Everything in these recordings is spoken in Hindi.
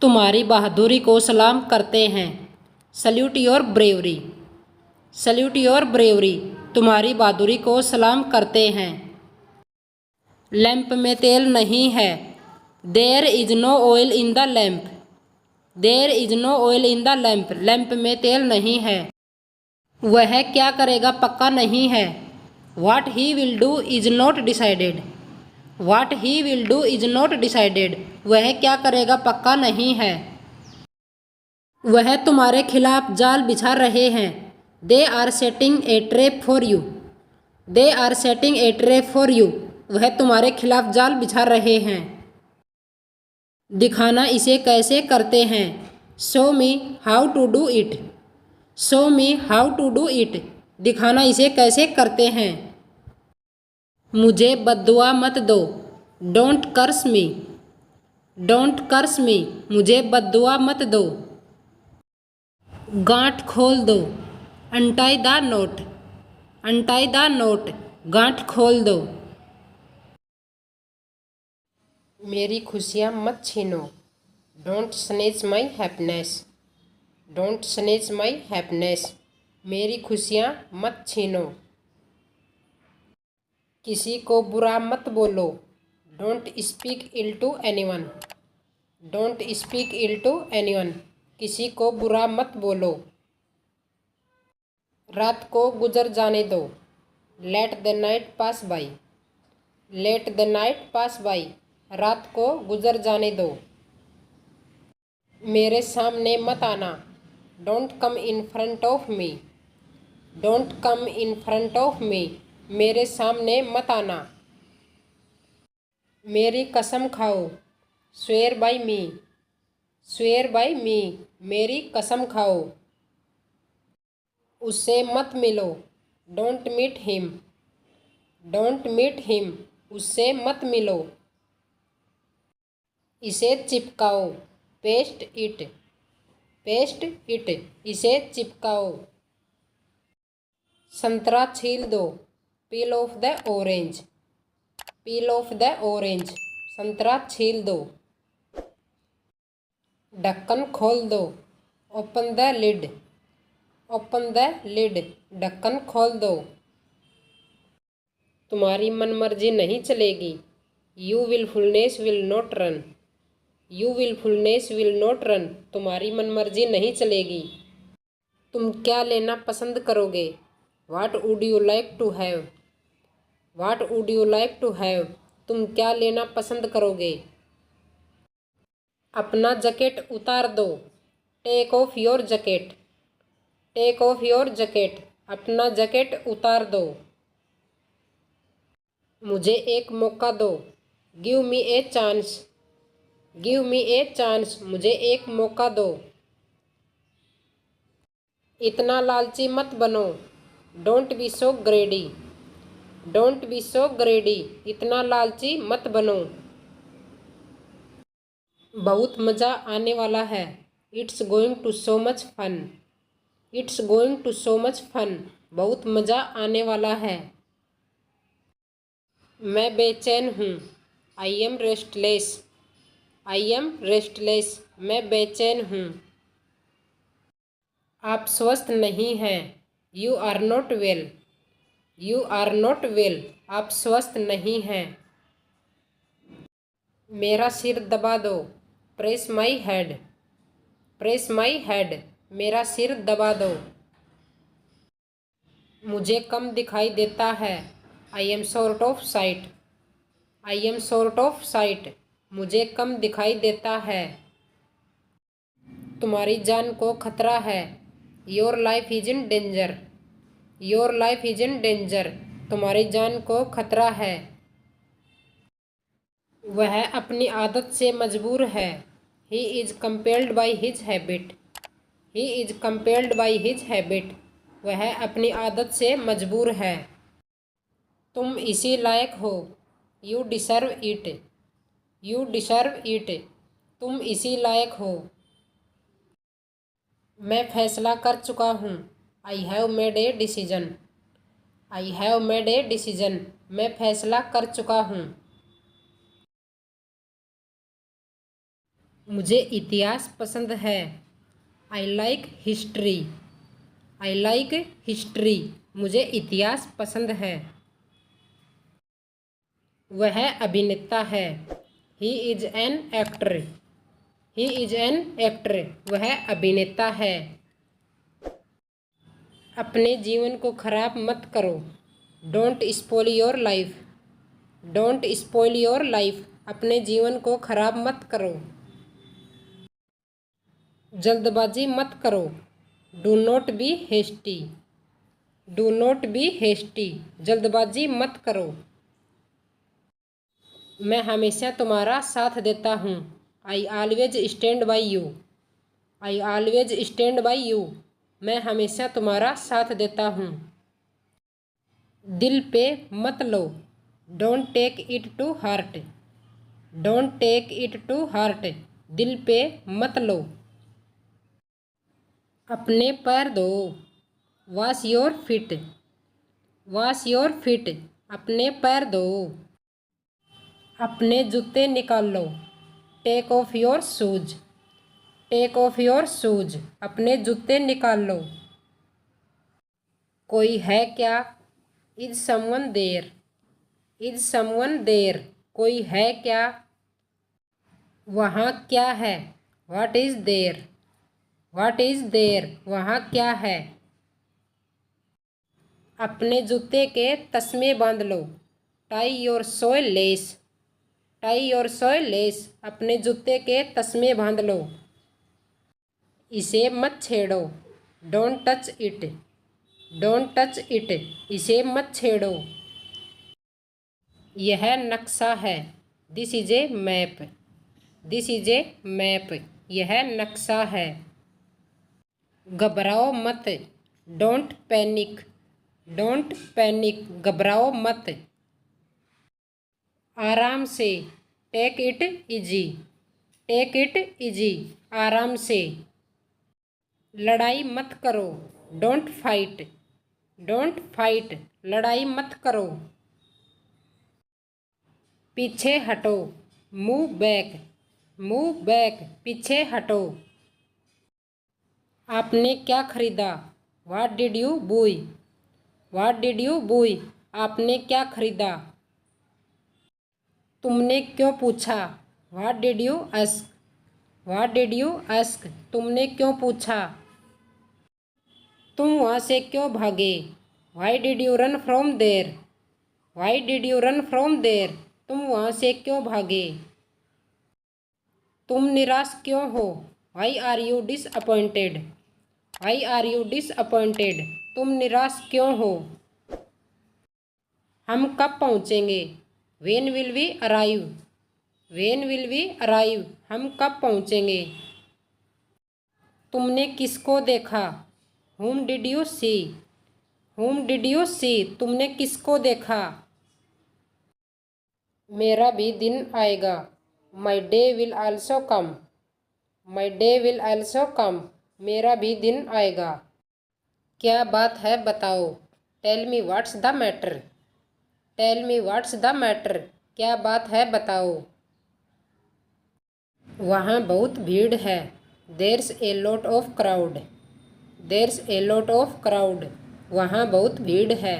तुम्हारी बहादुरी को सलाम करते हैं। Salute your bravery. Salute your bravery, तुम्हारी बहादुरी को सलाम करते हैं। लैंप में तेल नहीं है। There is no oil in the lamp. There is no oil in the lamp, lamp में तेल नहीं है। वह क्या करेगा पक्का नहीं है। What he will do is not decided. What he will do is not decided, वह क्या करेगा पक्का नहीं है। वह तुम्हारे खिलाफ जाल बिछा रहे हैं। They are setting a trap for you. They are setting a trap for you, वह तुम्हारे खिलाफ जाल बिछा रहे हैं। दिखाना इसे कैसे करते हैं। Show me how to do it. Show me how to do it, दिखाना इसे कैसे करते हैं। मुझे बद्दुआ मत दो। Don't curse me. डोंट कर्स मी, मुझे बद्दुआ मत दो। गांठ खोल दो। Untie the knot. Untie the knot, गांठ खोल दो। मेरी खुशियाँ मत छीनो। Don't snatch my happiness. Don't snatch my happiness, मेरी खुशियाँ मत छीनो। किसी को बुरा मत बोलो। Don't speak ill to anyone. Don't speak ill to anyone, किसी को बुरा मत बोलो। रात को गुजर जाने दो। Let the night pass by. Let the night pass by, रात को गुजर जाने दो। मेरे सामने मत आना। Don't come in front of me. Don't come in front of me, मेरे सामने मत आना। मेरी कसम खाओ। Swear by me. Swear by me, मेरी कसम खाओ। उससे मत मिलो। Don't meet him. Don't meet him, उससे मत मिलो। इसे चिपकाओ। Paste it. पेस्ट इट, इसे चिपकाओ। संतरा छील दो। Peel off the orange. Peel off the orange, संतरा छील दो। ढक्कन खोल दो। Open the lid. Open the lid, ढक्कन खोल दो। तुम्हारी मनमर्जी नहीं चलेगी। You willfulness will not run. You willfulness will not run, तुम्हारी मनमर्जी नहीं चलेगी। तुम क्या लेना पसंद करोगे। What would you like to have. What would you like to have, तुम क्या लेना पसंद करोगे। अपना जैकेट उतार दो। Take off your jacket. Take off your jacket, अपना जैकेट उतार दो। मुझे एक मौका दो। Give me a chance. Give me a chance, मुझे एक मौका दो। इतना लालची मत बनो। Don't be so greedy. Don't be so greedy, इतना लालची मत बनो। बहुत मज़ा आने वाला है। It's going to so much fun. It's going to so much fun, बहुत मज़ा आने वाला है। मैं बेचैन हूँ। आई am restless. I am restless, मैं बेचैन हूँ। आप स्वस्थ नहीं हैं। You are not well. You are not well, आप स्वस्थ नहीं हैं। मेरा सिर दबा दो। Press my head. Press my head, मेरा सिर दबा दो। मुझे कम दिखाई देता है। I am short of sight. I am short of sight, मुझे कम दिखाई देता है। तुम्हारी जान को खतरा है। Your life is in danger. Your life is in danger, तुम्हारी जान को खतरा है। वह अपनी आदत से मजबूर है। He is compelled by his habit. He is compelled by his habit, वह अपनी आदत से मजबूर है। तुम इसी लायक हो। You deserve it. You deserve it, तुम इसी लायक हो। मैं फैसला कर चुका हूँ। I have made a decision. I have made a decision, मैं फैसला कर चुका हूँ। मुझे इतिहास पसंद है। I like history. I like history. मुझे इतिहास पसंद है। वह अभिनेता है। He is an actor. He is an actor. वह अभिनेता है। अपने जीवन को खराब मत करो। Don't spoil your life. Don't spoil your life. अपने जीवन को खराब मत करो। जल्दबाजी मत करो। Do not be hasty. Do not be hasty. जल्दबाजी मत करो। मैं हमेशा तुम्हारा साथ देता हूँ। I always stand by you. I always stand by you. मैं हमेशा तुम्हारा साथ देता हूँ। दिल पे मत लो। Don't take it to heart. Don't take it to heart. दिल पे मत लो। अपने पैर धो। Wash your feet. Wash your feet. अपने पैर धो। अपने जूते निकाल लो। Take off your shoes. Take off your shoes. अपने जूते निकाल लो। कोई है क्या? Is someone there. Is someone there. कोई है क्या? वहाँ क्या है? What is there. What is there. वहाँ क्या है? अपने जूते के तस्मे बांध लो। Tie your shoe lace. Tie your shoe lace. अपने जूते के तस्मे बांध लो। इसे मत छेड़ो। Don't touch it. Don't touch it. इसे मत छेड़ो। यह नक्शा है। This is a map. This is a map. यह नक्शा है। घबराओ मत। Don't panic. Don't panic. घबराओ मत। आराम से। Take it easy. Take it easy. आराम से। लड़ाई मत करो। Don't fight. Don't fight. लड़ाई मत करो। पीछे हटो। Move back. Move back. पीछे हटो। आपने क्या खरीदा? What did you buy. What did you बुई। आपने क्या खरीदा? तुमने क्यों पूछा? What did you ask. What did you ask. तुमने क्यों पूछा? तुम वहाँ से क्यों भागे? Why did you run from there. Why did you run from there. तुम वहाँ से क्यों भागे? तुम निराश क्यों हो? Why are you disappointed. Why are you disappointed. तुम निराश क्यों हो? हम कब पहुँचेंगे? When will we arrive. When will we arrive. हम कब पहुँचेंगे? तुमने किसको देखा? Whom did you see? Whom did you see? तुमने किसको देखा? मेरा भी दिन आएगा। My day will also come. My day will also come. मेरा भी दिन आएगा। क्या बात है बताओ? Tell me what's the matter. Tell me what's the matter. क्या बात है बताओ? वहाँ बहुत भीड़ है। There's a lot of crowd. There's a lot of crowd. वहाँ बहुत भीड़ है।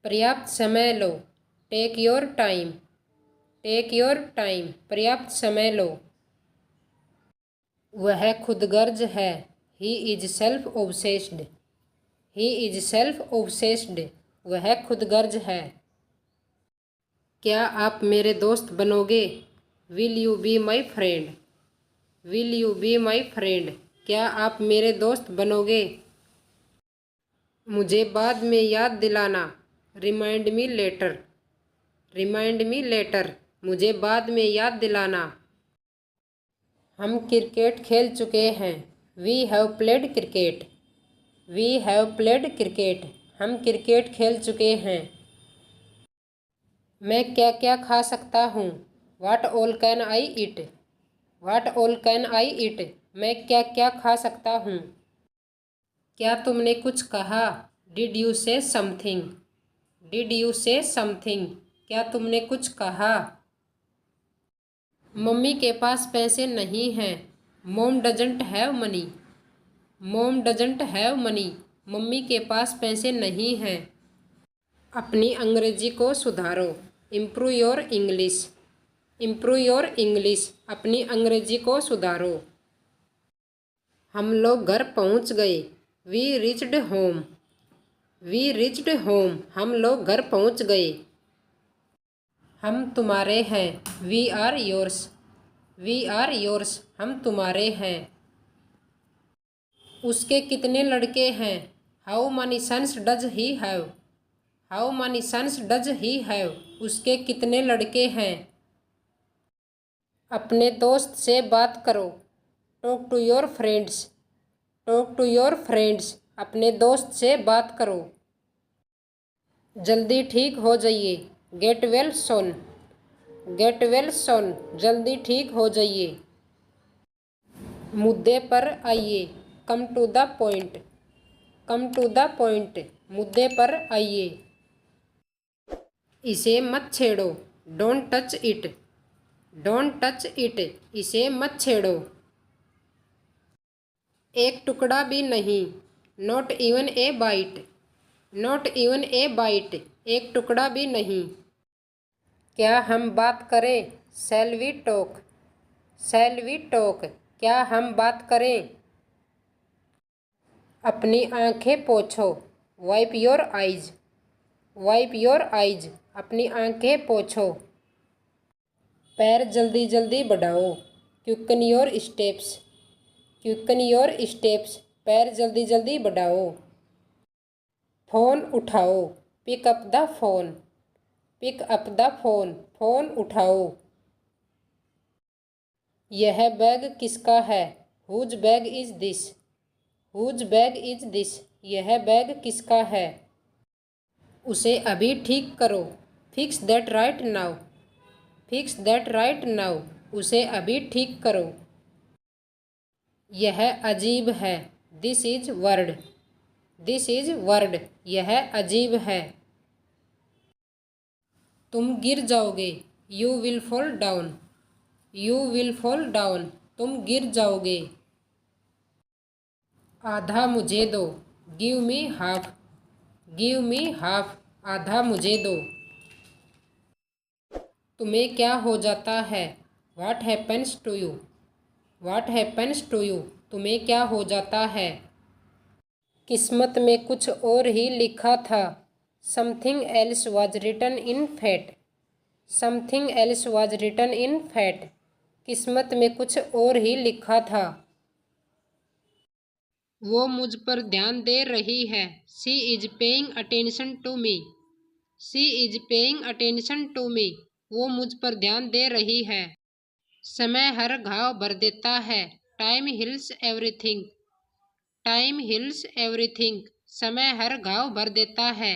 पर्याप्त समय लो। Take your time. Take your time. पर्याप्त समय लो। वह खुदगर्ज है। He is self obsessed. He is self obsessed. वह खुदगर्ज है। क्या आप मेरे दोस्त बनोगे? Will you be my friend. Will you be my friend. क्या आप मेरे दोस्त बनोगे? मुझे बाद में याद दिलाना। Remind me later. Remind me later. मुझे बाद में याद दिलाना। हम क्रिकेट खेल चुके हैं। We have played cricket. We have played cricket. हम क्रिकेट खेल चुके हैं। मैं क्या क्या खा सकता हूँ? What all can I eat. What all can I eat. मैं क्या क्या खा सकता हूँ? क्या तुमने कुछ कहा? डिड यू से समथिंग। डिड यू से समथिंग। क्या तुमने कुछ कहा? मम्मी के पास पैसे नहीं हैं। Mom doesn't have money. Mom doesn't have money. Mummy के पास पैसे नहीं हैं। अपनी अंग्रेजी को सुधारो। Improve your English. Improve your English. अपनी अंग्रेजी को सुधारो। हम लोग घर पहुंच गए। We reached home. We reached home. हम लोग घर पहुंच गए। हम तुम्हारे हैं। We are yours. We are yours. हम तुम्हारे हैं। उसके कितने लड़के हैं? How many sons does he have. How many sons does he have. उसके कितने लड़के हैं? अपने दोस्त से बात करो। Talk to your friends. Talk to your friends. अपने दोस्त से बात करो। जल्दी ठीक हो जाइए। Get well soon. Get well soon. जल्दी ठीक हो जाइए। मुद्दे पर आइए। Come to the point. Come to the point. मुद्दे पर आइए। इसे मत छेड़ो। Don't touch it. Don't touch it. इसे मत छेड़ो। एक टुकड़ा भी नहीं। Not even a bite. Not even a bite. एक टुकड़ा भी नहीं। क्या हम बात करें? Shall we talk. Shall we talk. क्या हम बात करें? अपनी आंखें पोंछो। Wipe your eyes. Wipe your eyes. अपनी आंखें पोंछो। पैर जल्दी जल्दी बढ़ाओ। Quicken your steps. Quicken your steps. पैर जल्दी जल्दी बढ़ाओ। फ़ोन उठाओ। Pick up the phone. Pick up the phone. Phone उठाओ। यह बैग किसका है? Whose bag is this. Whose bag is this. यह बैग किसका है? उसे अभी ठीक करो। Fix that right now. Fix that right now. उसे अभी ठीक करो। यह अजीब है। This is weird. This is weird. यह अजीब है। तुम गिर जाओगे। You will fall down. You will fall down. तुम गिर जाओगे। आधा मुझे दो। Give me half. Give me half. आधा मुझे दो। तुम्हें क्या हो जाता है? What happens to you. What happens to you. तुम्हें क्या हो जाता है? किस्मत में कुछ और ही लिखा था। Something else was written in fate. Something else was written in fate. किस्मत में कुछ और ही लिखा था। वो मुझ पर ध्यान दे रही है। She is paying attention to me. She is paying attention to me. वो मुझ पर ध्यान दे रही है। समय हर घाव भर देता है। Time heals everything. Time heals everything. समय हर घाव भर देता है।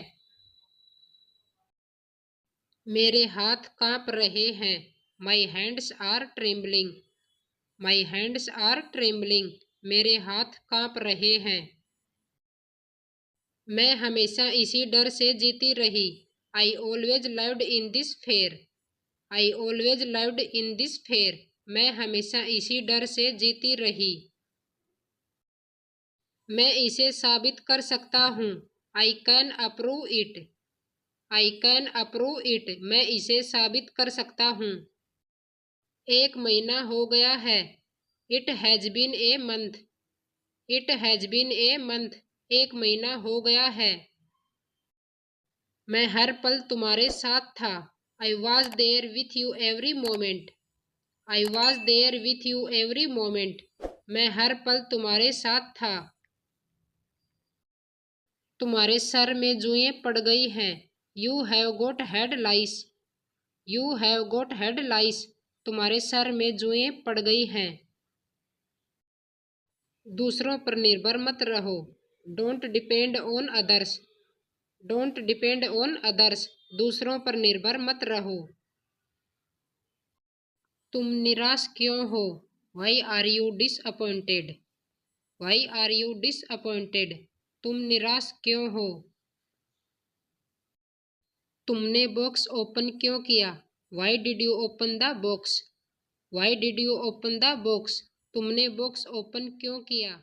मेरे हाथ कांप रहे हैं। My hands are trembling. My hands are trembling. मेरे हाथ कांप रहे हैं। मैं हमेशा इसी डर से जीती रही। I always lived in this fair. I always lived in this fair. मैं हमेशा इसी डर से जीती रही। मैं इसे साबित कर सकता हूँ। I can approve it. I can approve it. मैं इसे साबित कर सकता हूँ। एक महीना हो गया है। It has been a month. It has been a month. एक महीना हो गया है। मैं हर पल तुम्हारे साथ था। I was there with you every moment. I was there with you every moment. मैं हर पल तुम्हारे साथ था। तुम्हारे सर में जुएं पड़ गई हैं। You have got head lice. You have got head lice. तुम्हारे सर में जुएं पड़ गई हैं। दूसरों पर निर्भर मत रहो। Don't depend on others. Don't depend on others. दूसरों पर निर्भर मत रहो। तुम निराश क्यों हो? Why are you disappointed. Why are you disappointed. तुम निराश क्यों हो? तुमने बॉक्स ओपन क्यों किया? Why did you open the box. Why did you open the box? तुमने बॉक्स ओपन क्यों किया?